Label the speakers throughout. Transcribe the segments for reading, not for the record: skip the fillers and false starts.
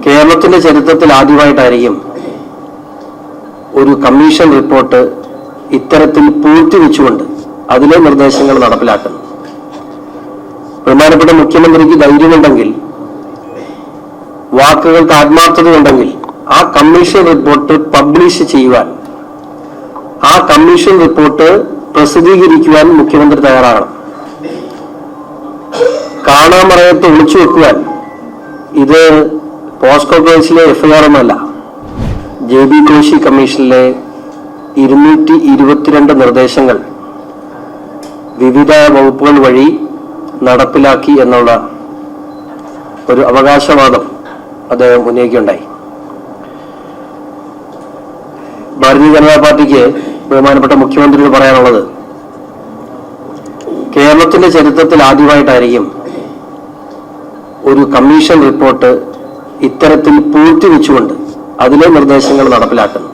Speaker 1: കേരളത്തിന്റെ ചരിത്രത്തിൽ ആദ്യമായിട്ടായിരിക്കും ഒരു കമ്മീഷൻ റിപ്പോർട്ട് ഇത്തരത്തിൽ പൂഴ്ത്തിവെച്ചുകൊണ്ട് അതിലെ നിർദ്ദേശങ്ങൾ നടപ്പിലാക്കുന്നു. ബഹുമാനപ്പെട്ട മുഖ്യമന്ത്രിക്ക് ധൈര്യമുണ്ടെങ്കിൽ, വാക്കുകൾക്ക് ആത്മാർത്ഥതയുണ്ടെങ്കിൽ ആ കമ്മീഷൻ റിപ്പോർട്ട് പബ്ലിഷ് ചെയ്യുവാൻ, ആ കമ്മീഷൻ റിപ്പോർട്ട് പ്രസിദ്ധീകരിക്കുവാൻ മുഖ്യമന്ത്രി തയ്യാറാകണം. കാണാമറയത്ത് ഒളിച്ചു വെക്കുവാൻ ഇത് പോസ്കോ കേസിലെ എഫ്ഐആർ ഒന്നുമല്ല, JB കോശി കമ്മീഷനിലെ 222 നിർദ്ദേശങ്ങൾ വിവിധ വകുപ്പുകൾ വഴി നടപ്പിലാക്കി എന്നുള്ള ഒരു അവകാശവാദം അദ്ദേഹം ഉന്നയിക്കുകയുണ്ടായി. ഭാരതീയ ജനതാ പാർട്ടിക്ക് ബഹുമാനപ്പെട്ട മുഖ്യമന്ത്രിയോട് പറയാനുള്ളത്, കേരളത്തിന്റെ ചരിത്രത്തിൽ ആദ്യമായിട്ടായിരിക്കും ഒരു കമ്മീഷൻ റിപ്പോർട്ട് ഇത്തരത്തിൽ പൂഴ്ത്തിവെച്ചുകൊണ്ട് അതിലെ നിർദ്ദേശങ്ങൾ നടപ്പിലാക്കുന്നു.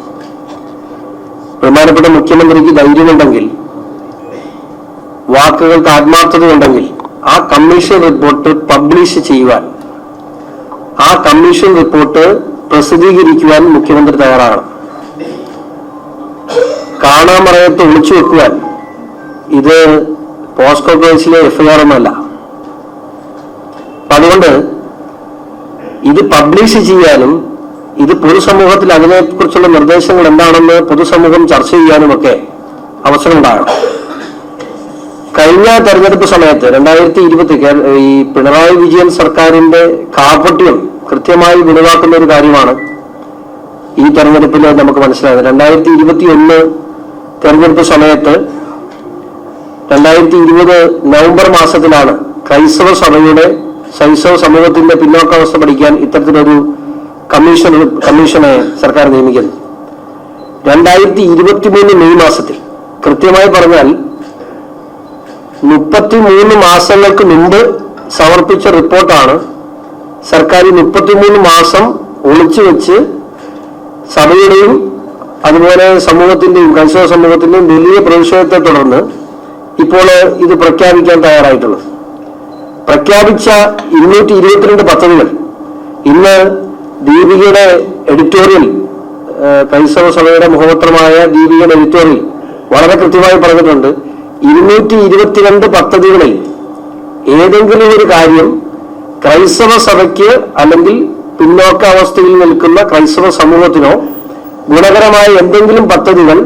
Speaker 1: ബഹുമാനപ്പെട്ട മുഖ്യമന്ത്രിക്ക് ധൈര്യമുണ്ടെങ്കിൽ, വാക്കുകൾക്ക് ആത്മാർത്ഥതയുണ്ടെങ്കിൽ ആ കമ്മീഷൻ റിപ്പോർട്ട് പബ്ലിഷ് ചെയ്യുവാൻ, ആ കമ്മീഷൻ റിപ്പോർട്ട് പ്രസിദ്ധീകരിക്കുവാൻ മുഖ്യമന്ത്രി തയ്യാറാകണം. കാണാമറയത്ത് ഒളിച്ചു വെക്കുവാൻ ഇത് പോസ്കോ കേസിലെ എഫ്ഐആർ ഒന്നുമല്ല. അതുകൊണ്ട് ഇത് പബ്ലിഷ് ചെയ്യാനും ഇത് പൊതുസമൂഹത്തിൽ അതിനെക്കുറിച്ചുള്ള നിർദ്ദേശങ്ങൾ എന്താണെന്ന് പൊതുസമൂഹം ചർച്ച ചെയ്യാനുമൊക്കെ അവസരമുണ്ടാകണം. കഴിഞ്ഞ തെരഞ്ഞെടുപ്പ് സമയത്ത് 2020 ഈ പിണറായി വിജയൻ സർക്കാരിന്റെ കാപട്യം കൃത്യമായി വെളിവാക്കുന്ന ഒരു കാര്യമാണ് ഈ തെരഞ്ഞെടുപ്പിൽ നമുക്ക് മനസ്സിലായത്. 2021 തെരഞ്ഞെടുപ്പ് സമയത്ത് 2020 നവംബർ മാസത്തിലാണ് ക്രൈസ്തവ സമൂഹത്തിന്റെ പിന്നോക്കാവസ്ഥ പഠിക്കാൻ ഇത്തരത്തിലൊരു കമ്മീഷനെ സർക്കാർ നിയമിക്കുന്നത്. 2023 മെയ് മാസത്തിൽ, കൃത്യമായി പറഞ്ഞാൽ 33 മാസങ്ങൾക്ക് മുമ്പ് സമർപ്പിച്ച റിപ്പോർട്ടാണ് സർക്കാർ 33 മാസം ഒളിച്ചു വെച്ച് സഭയുടെയും അതുപോലെ സമൂഹത്തിന്റെയും ക്രൈസ്തവ സമൂഹത്തിന്റെയും വലിയ പ്രതിഷേധത്തെ തുടർന്ന് ഇപ്പോൾ ഇത് പ്രഖ്യാപിക്കാൻ തയ്യാറായിട്ടുള്ളത്. പ്രഖ്യാപിച്ച 222 പദ്ധതികൾ ഇന്ന് ദീപികയുടെ എഡിറ്റോറിയൽ, ക്രൈസ്തവ സഭയുടെ മുഖപത്രമായ ദീപികയുടെ എഡിറ്റോറിയൽ വളരെ കൃത്യമായി പറഞ്ഞിട്ടുണ്ട്. 222 പദ്ധതികളിൽ ഏതെങ്കിലും ഒരു കാര്യം ക്രൈസ്തവ സഭയ്ക്ക് അല്ലെങ്കിൽ പിന്നോക്കാവസ്ഥയിൽ നിൽക്കുന്ന ക്രൈസ്തവ സമൂഹത്തിനോ ഗുണകരമായ എന്തെങ്കിലും പദ്ധതികൾ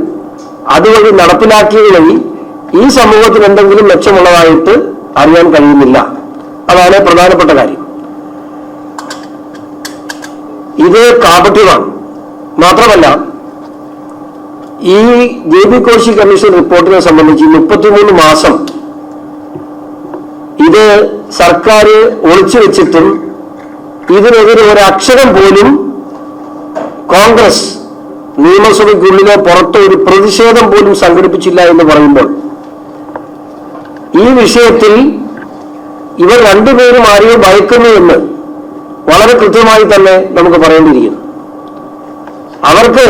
Speaker 1: അതുവഴി നടപ്പിലാക്കിയത് വഴി ഈ സമൂഹത്തിന് എന്തെങ്കിലും മെച്ചമുള്ളതായിട്ട് അറിയാൻ കഴിയുന്നില്ല. അതാണ് പ്രധാനപ്പെട്ട കാര്യം. ഇത് കാപട്യമാണ്. മാത്രമല്ല, ഈ JB കോശി കമ്മീഷൻ റിപ്പോർട്ടിനെ സംബന്ധിച്ച് 33 മാസം ഇത് സർക്കാർ ഒളിച്ചു വെച്ചിട്ടും ഇതിനെതിരെ ഒരു അക്ഷരം പോലും കോൺഗ്രസ് നിയമസഭയ്ക്കുള്ളിലോ പുറത്തോ ഒരു പ്രതിഷേധം പോലും സംഘടിപ്പിച്ചില്ല എന്ന് പറയുമ്പോൾ ഈ വിഷയത്തിൽ ഇവർ രണ്ടുപേരും ആരെയോ ഭയക്കുന്നു എന്ന് വളരെ കൃത്യമായി തന്നെ നമുക്ക് പറയേണ്ടിയിരിക്കുന്നു. അവർക്ക്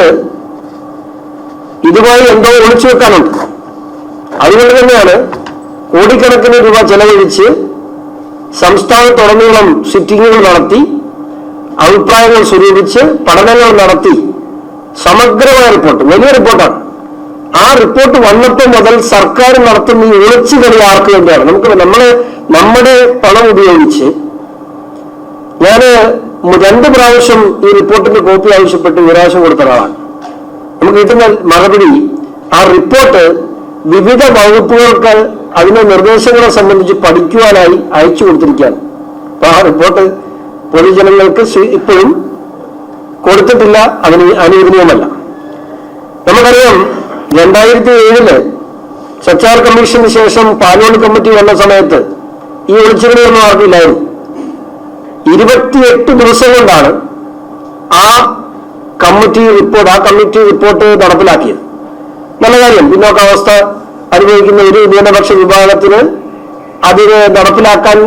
Speaker 1: ഇതുമായി എന്തോ ഒളിച്ചു വെക്കാനുണ്ട്. അതുകൊണ്ട് തന്നെയാണ് കോടിക്കണക്കിന് രൂപ ചെലവഴിച്ച് സംസ്ഥാനത്തുടനീളം സിറ്റിംഗുകൾ നടത്തി, അഭിപ്രായങ്ങൾ സ്വരൂപിച്ച്, പഠനങ്ങൾ നടത്തി സമഗ്രമായ റിപ്പോർട്ട്, വലിയ റിപ്പോർട്ടാണ്. ആ റിപ്പോർട്ട് വന്നപ്പോൾ മുതൽ സർക്കാർ നടത്തുന്ന ഈ ഒളിച്ചു കളി ആർക്ക് വേണ്ടിയാണ്? നമ്മുടെ പണം ഉപയോഗിച്ച് ഞാൻ 2 പ്രാവശ്യം ഈ റിപ്പോർട്ടിന്റെ കോപ്പി ആവശ്യപ്പെട്ട് വിവരാശം കൊടുത്ത ഒരാളാണ്. നമുക്ക് കിട്ടുന്ന മറുപടി, ആ റിപ്പോർട്ട് വിവിധ വകുപ്പുകൾക്ക് അതിന്റെ നിർദ്ദേശങ്ങളെ സംബന്ധിച്ച് പഠിക്കുവാനായി അയച്ചു കൊടുത്തിരിക്കുകയാണ്. അപ്പൊ ആ റിപ്പോർട്ട് പൊതുജനങ്ങൾക്ക് ഇപ്പോഴും കൊടുത്തിട്ടില്ല, അതിന് അനുവദനീയമല്ല. നമുക്കറിയാം, 2007 സച്ചാർ കമ്മീഷന് ശേഷം പാലോളി കമ്മിറ്റി വന്ന സമയത്ത് ഈ ഒളിച്ചുകളിയൊന്നും ആർക്കില്ലായിരുന്നു. 28 ദിവസം കൊണ്ടാണ് ആ കമ്മിറ്റി റിപ്പോർട്ട് നടപ്പിലാക്കിയത്. നല്ല കാര്യം. പിന്നോക്കാവസ്ഥ അനുഭവിക്കുന്ന ഒരു ന്യൂനപക്ഷ വിഭാഗത്തിന് അതിന് നടപ്പിലാക്കാൻ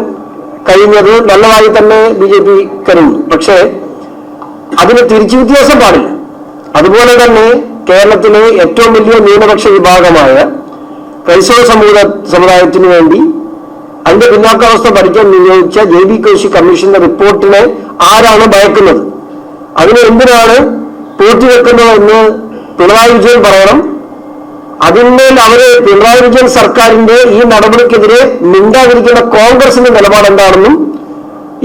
Speaker 1: കഴിഞ്ഞത് നല്ലതായി തന്നെ BJP കരുതുന്നു. പക്ഷേ അതിന് തിരിച്ചു വ്യത്യാസം പാടില്ല. അതുപോലെ തന്നെ കേരളത്തിലെ ഏറ്റവും വലിയ ന്യൂനപക്ഷ വിഭാഗമായ ക്രൈസ്തവ സമുദായത്തിന് വേണ്ടി അതിന്റെ പിന്നോക്കാവസ്ഥ പഠിക്കാൻ നിയോഗിച്ച JB കോശി കമ്മീഷന്റെ റിപ്പോർട്ടിനെ ആരാണ് ഭയക്കുന്നത്? അതിന് എന്തിനാണ് പൂഴ്ത്തിവെക്കുന്നതെന്ന് പിണറായി വിജയൻ പറയണം. അതിന്മേൽ പിണറായി വിജയൻ സർക്കാരിന്റെ ഈ നടപടിക്കെതിരെ മിണ്ടാതിരിക്കുന്ന കോൺഗ്രസിന്റെ നിലപാട് എന്താണെന്നും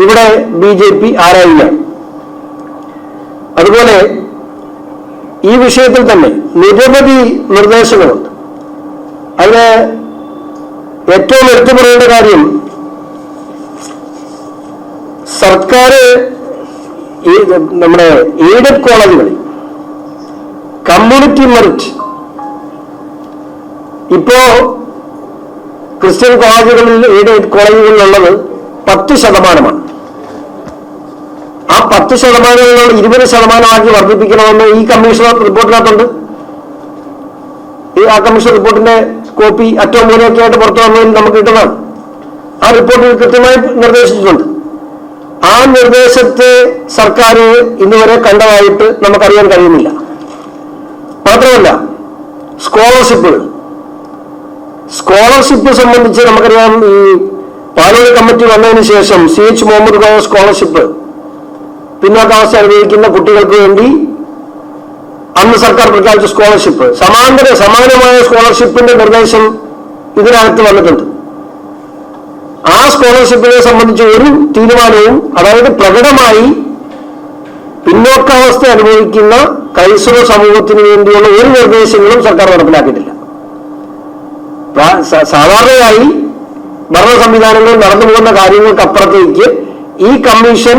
Speaker 1: ഇവിടെ BJP ആരായില്ല. അതുപോലെ ഈ വിഷയത്തിൽ തന്നെ നിരവധി നിർദ്ദേശങ്ങളുണ്ട്. അതിന് ഏറ്റവും എടുത്തു പറയേണ്ട കാര്യം, സർക്കാർ നമ്മുടെ എയ്ഡഡ് കോളേജുകളിൽ കമ്മ്യൂണിറ്റി മെറിറ്റ് ഇപ്പോ ക്രിസ്ത്യൻ കോളേജുകളിൽ എയ്ഡഡ് കോളേജുകളിലുള്ളത് 10%. ആ 10% 20% വർദ്ധിപ്പിക്കണമെന്ന് ഈ കമ്മീഷൻ റിപ്പോർട്ടിനകത്തുണ്ട്. ആ കമ്മീഷൻ റിപ്പോർട്ടിന്റെ കോപ്പി അറ്റവും മൂലമൊക്കെ ആയിട്ട് പുറത്തു വന്നതിൽ നമുക്ക് കിട്ടുന്നതാണ്. ആ റിപ്പോർട്ടിൽ കൃത്യമായി നിർദ്ദേശിച്ചിട്ടുണ്ട്. ആ നിർദ്ദേശത്തെ സർക്കാർ ഇന്നുവരെ കണ്ടതായിട്ട് നമുക്കറിയാൻ കഴിയുന്നില്ല. മാത്രമല്ല, സ്കോളർഷിപ്പ് സംബന്ധിച്ച് നമുക്കറിയാം, ഈ പാലോളി കമ്മിറ്റി വന്നതിന് ശേഷം CH മുഹമ്മദ് കോയ സ്കോളർഷിപ്പ് പിന്നോക്കാവസ്ഥ അനുഭവിക്കുന്ന കുട്ടികൾക്ക് വേണ്ടി അന്ന് സർക്കാർ പ്രഖ്യാപിച്ച സ്കോളർഷിപ്പ്, സമാനമായ സ്കോളർഷിപ്പിന്റെ നിർദ്ദേശം ഇതിനകത്ത് വന്നിട്ടുണ്ട്. ആ സ്കോളർഷിപ്പിനെ സംബന്ധിച്ച് ഒരു തീരുമാനവും, അതായത് പ്രകടമായി പിന്നോക്കാവസ്ഥ അനുഭവിക്കുന്ന ക്രൈസ്തവ സമൂഹത്തിന് വേണ്ടിയുള്ള ഒരു നിർദ്ദേശങ്ങളും സർക്കാർ നടപ്പിലാക്കിയിട്ടില്ല. സാധാരണയായി ഭരണ സംവിധാനങ്ങൾ നടന്നു പോകുന്ന കാര്യങ്ങൾക്കപ്പുറത്തേക്ക് ഈ കമ്മീഷൻ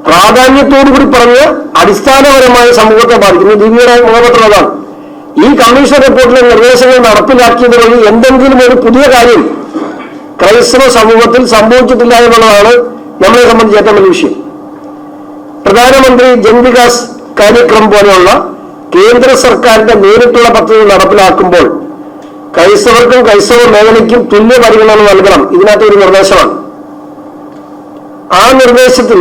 Speaker 1: പ്രാധാന്യത്തോടുകൂടി പറഞ്ഞ് അടിസ്ഥാനപരമായ സമൂഹത്തെ ബാധിക്കുന്നു. ദിവ്യയുടെ മുഖപത്രമാണ്. ഈ കമ്മീഷൻ റിപ്പോർട്ടിലെ നിർദ്ദേശങ്ങൾ നടപ്പിലാക്കിയത് വഴി എന്തെങ്കിലും ഒരു പുതിയ കാര്യം ക്രൈസ്തവ സമൂഹത്തിൽ സംഭവിച്ചിട്ടില്ല എന്നുള്ളതാണ് നമ്മളെ സംബന്ധിച്ച് ഏറ്റവും വലിയ വിഷയം. പ്രധാനമന്ത്രി ജൻവികാസ് കാര്യക്രം പോലെയുള്ള കേന്ദ്ര സർക്കാരിന്റെ നേരിട്ടുള്ള പദ്ധതികൾ നടപ്പിലാക്കുമ്പോൾ ക്രൈസ്തവർക്കും ക്രൈസ്തവ മേഖലയ്ക്കും തുല്യ പരിഗണന നൽകണം. ഇതിനകത്ത് ഒരു നിർദ്ദേശമാണ്. ആ നിർദ്ദേശത്തിൽ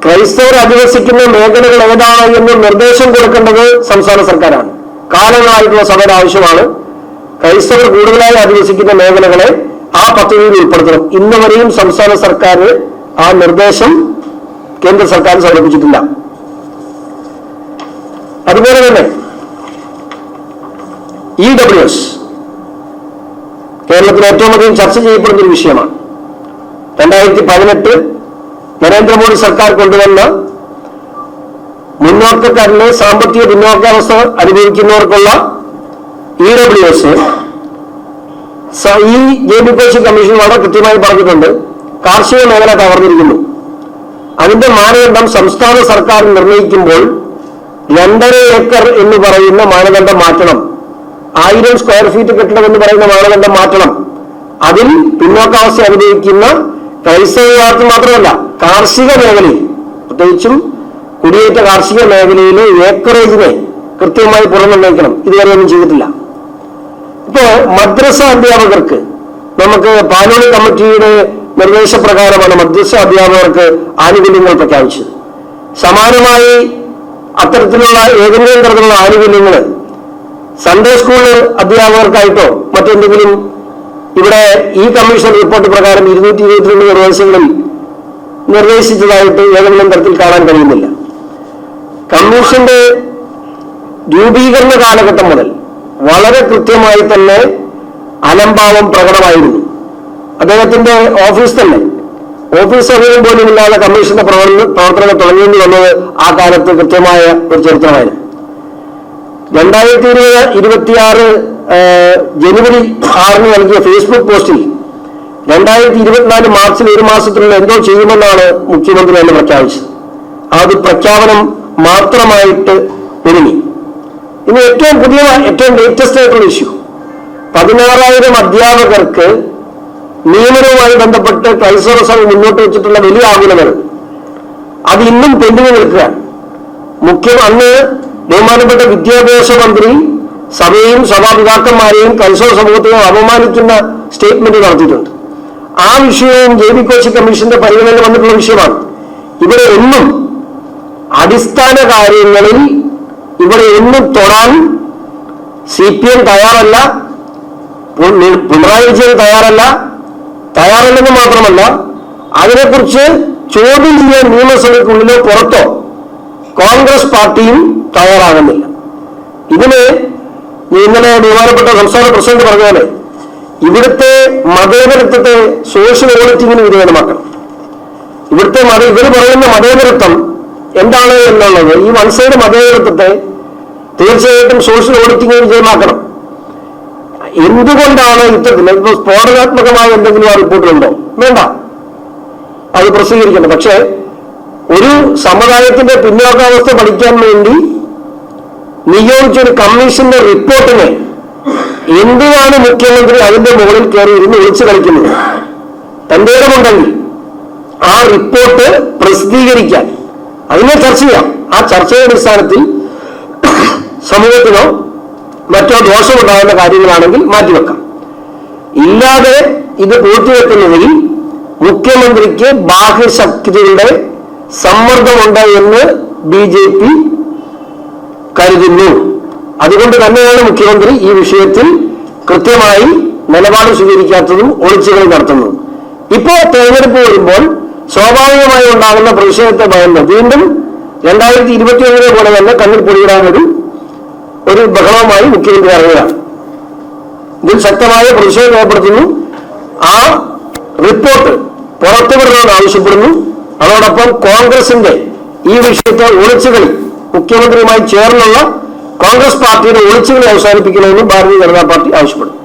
Speaker 1: ക്രൈസ്തവർ അധിവസിക്കുന്ന മേഖലകൾ ഏതാണ് എന്ന് നിർദ്ദേശം കൊടുക്കേണ്ടത് സംസ്ഥാന സർക്കാരാണ്. കാലങ്ങളായിട്ടുള്ള സഭയുടെ ആവശ്യമാണ് ക്രൈസ്തവർ കൂടുതലായി അധിവസിക്കുന്ന മേഖലകളെ ആ പദ്ധതിയിൽ ഉൾപ്പെടുത്തണം. ഇന്ന് വരെയും സംസ്ഥാന സർക്കാർ ആ നിർദ്ദേശം കേന്ദ്ര സർക്കാർ സമർപ്പിച്ചിട്ടില്ല. അതുപോലെ തന്നെ EWS കേരളത്തിൽ ഏറ്റവും അധികം ചർച്ച ചെയ്യപ്പെടുന്ന ഒരു വിഷയമാണ്. 2018 നരേന്ദ്രമോദി സർക്കാർ കൊണ്ടുവന്ന മുന്നോക്കക്കാരിലെ സാമ്പത്തിക പിന്നോക്കാവസ്ഥ അനുഭവിക്കുന്നവർക്കുള്ള EWS ഈ JBPC കമ്മീഷൻ വളരെ കൃത്യമായി പറഞ്ഞിട്ടുണ്ട്. കാർഷിക മേഖല തകർന്നിരിക്കുന്നു. അതിന്റെ മാനദണ്ഡം സംസ്ഥാന സർക്കാർ നിർണയിക്കുമ്പോൾ 2.5 ഏക്കർ എന്ന് പറയുന്ന മാനദണ്ഡം മാറ്റണം. 1000 സ്ക്വയർ ഫീറ്റ് കെട്ടിടം എന്ന് പറയുന്ന മാനദണ്ഡം മാറ്റണം. അതിൽ പിന്നോക്കാവസ്ഥ അനുഭവിക്കുന്ന ക്രൈസ്തവ വിഭാഗത്തിൽ മാത്രമല്ല, കാർഷിക മേഖലയിൽ, പ്രത്യേകിച്ചും കുടിയേറ്റ കാർഷിക മേഖലയിലെ ഏക്കറേജിനെ കൃത്യമായി പുറംനിർണ്ണയിക്കണം. ഇതുവരെ ഒന്നും ചെയ്തിട്ടില്ല. ഇപ്പോ മദ്രസ അധ്യാപകർക്ക് നമുക്ക് പാലോളി കമ്മിറ്റിയുടെ നിർദ്ദേശപ്രകാരമാണ് മദ്രസ അധ്യാപകർക്ക് ആനുകൂല്യങ്ങൾ പ്രഖ്യാപിച്ചത്. സമാനമായി അത്തരത്തിലുള്ള ഏതെങ്കിലും തരത്തിലുള്ള ആനുകൂല്യങ്ങൾ സൺഡേ സ്കൂൾ അധ്യാപകർക്കായിട്ടോ മറ്റെന്തെങ്കിലും ഇവിടെ ഈ കമ്മീഷൻ റിപ്പോർട്ട് പ്രകാരം 222 നിർദ്ദേശങ്ങളിൽ നിർദ്ദേശിച്ചതായിട്ട് ഏതെങ്കിലും തരത്തിൽ കാണാൻ കഴിയുന്നില്ല. കമ്മീഷന്റെ രൂപീകരണ കാലഘട്ടം മുതൽ വളരെ കൃത്യമായി തന്നെ അലംഭാവം പ്രകടമായിരുന്നു. അദ്ദേഹത്തിന്റെ ഓഫീസ് സൗകര്യം പോലും ഇല്ലാതെ കമ്മീഷന്റെ പ്രവർത്തനം തുടങ്ങേണ്ടി വന്നത് ആ കാലത്ത് കൃത്യമായ ഒരു ചരിത്രമായിരുന്നു. 2026 ജനുവരി 6 നൽകിയ ഫേസ്ബുക്ക് പോസ്റ്റിൽ 2024 മാർച്ചിൽ 1 മാസത്തിനുള്ള എന്തോ ചെയ്യുമെന്നാണ് മുഖ്യമന്ത്രി തന്നെ പ്രഖ്യാപിച്ചത്. അത് പ്രഖ്യാപനം മാത്രമായിട്ട് ഒരുങ്ങി. ഇനി ഏറ്റവും ലേറ്റസ്റ്റ് ആയിട്ടുള്ള ഇഷ്യൂ, 16,000 അധ്യാപകർക്ക് നിയമനവുമായി ബന്ധപ്പെട്ട് ക്രൈസ്തവ സഭ മുന്നോട്ട് വെച്ചിട്ടുള്ള വലിയ ആകുലതകൾ അത് ഇന്നും പെൻഡിങ് നിൽക്കുകയാണ്. അന്ന് ബഹുമാനപ്പെട്ട വിദ്യാഭ്യാസ മന്ത്രി സഭയും സഭാപിതാക്കന്മാരെയും ക്രൈസ്തവ സമൂഹത്തെയും അപമാനിക്കുന്ന സ്റ്റേറ്റ്മെന്റ് നടത്തിയിട്ടുണ്ട്. ആ വിഷയവും JBPC കമ്മീഷന്റെ പരിഗണനയിൽ വന്നിട്ടുള്ള വിഷയമാണ്. ഇവിടെ ഒന്നും അടിസ്ഥാന കാര്യങ്ങളിൽ തൊടാൻ CPM തയ്യാറല്ല, പിണറായി വിജയൻ തയ്യാറല്ലെന്ന് മാത്രമല്ല അതിനെക്കുറിച്ച് ചോദ്യം ചെയ്യാൻ നിയമസഭയ്ക്കുള്ളിലോ പുറത്തോ കോൺഗ്രസ് പാർട്ടിയും തയ്യാറാകുന്നില്ല. ഇതിന് ഇന്നലെ ബഹുമാനപ്പെട്ട സംസ്ഥാന പ്രസിഡന്റ് പറഞ്ഞ പോലെ ഇവിടുത്തെ മതേതരത്വത്തെ സോഷ്യൽ ഓഡിറ്റിങ്ങിന് വിധേയമാക്കണം. ഇവിടുത്തെ ഇവർ പറയുന്ന മതേതരത്വം എന്താണ് എന്നുള്ളത്, ഈ വൺ സൈഡ് മതേതരത്വത്തെ തീർച്ചയായിട്ടും സോഷ്യൽ ഓഡിറ്റിങ്ങിന് വിധേയമാക്കണം. എന്തുകൊണ്ടാണ് ഇത്തരത്തിൽ സ്ഫോടനാത്മകമായ എന്തെങ്കിലും ആ റിപ്പോർട്ടിലുണ്ടോ? വേണ്ട, അത് പ്രസിദ്ധീകരിക്കണം. പക്ഷേ ഒരു സമുദായത്തിന്റെ പിന്നോക്കാവസ്ഥ പഠിക്കാൻ വേണ്ടി നിയോഗിച്ചൊരു കമ്മീഷന്റെ റിപ്പോർട്ടിനെ എന്തിനാണ് മുഖ്യമന്ത്രി അതിന്റെ മുകളിൽ കയറി ഇരുന്ന് ഒളിച്ചു കളിക്കുന്നത്? തന്റെ ഇടമുണ്ടെങ്കിൽ ആ റിപ്പോർട്ട് പ്രസിദ്ധീകരിക്കാൻ, അതിനെ ചർച്ച ചെയ്യാം. ആ ചർച്ചയുടെ അടിസ്ഥാനത്തിൽ സമൂഹത്തിനോ മറ്റോ ദോഷമുണ്ടാകുന്ന കാര്യങ്ങളാണെങ്കിൽ മാറ്റിവെക്കാം. ഇല്ലാതെ ഇത് പൂർത്തിവെക്കുന്നതിൽ മുഖ്യമന്ത്രിക്ക് ബാഹ്യശക്തികളുടെ സമ്മർദ്ദമുണ്ട് എന്ന് BJP കരുതുന്നു. അതുകൊണ്ട് തന്നെയാണ് മുഖ്യമന്ത്രി ഈ വിഷയത്തിൽ കൃത്യമായി നിലപാട് സ്വീകരിക്കാത്തതും ഒളിച്ചുകളി നടത്തുന്നതും. ഇപ്പോ തെരഞ്ഞെടുപ്പ് വരുമ്പോൾ സ്വാഭാവികമായി ഉണ്ടാകുന്ന പ്രതിഷേധത്തെ ഭയന്ന് വീണ്ടും 2021 പോലെ തന്നെ കണ്ണിൽ പൊടിയിടാനൊരു ബഹളവുമായി മുഖ്യമന്ത്രി ഇറങ്ങുകയാണ്. ഇതിൽ ശക്തമായ പ്രതിഷേധം ഏർപ്പെടുത്തുന്നു. ആ റിപ്പോർട്ട് പുറത്തുവിടണമെന്ന് ആവശ്യപ്പെടുന്നു. അതോടൊപ്പം കോൺഗ്രസിന്റെ ഈ വിഷയത്തെ ഒളിച്ചുകളി, മുഖ്യമന്ത്രിയുമായി ചേർന്നുള്ള കോൺഗ്രസ് പാർട്ടിയുടെ ഒളിച്ചുകളി അവസാനിപ്പിക്കണമെന്നും ഭാരതീയ ജനതാ പാർട്ടി ആവശ്യപ്പെടുന്നു.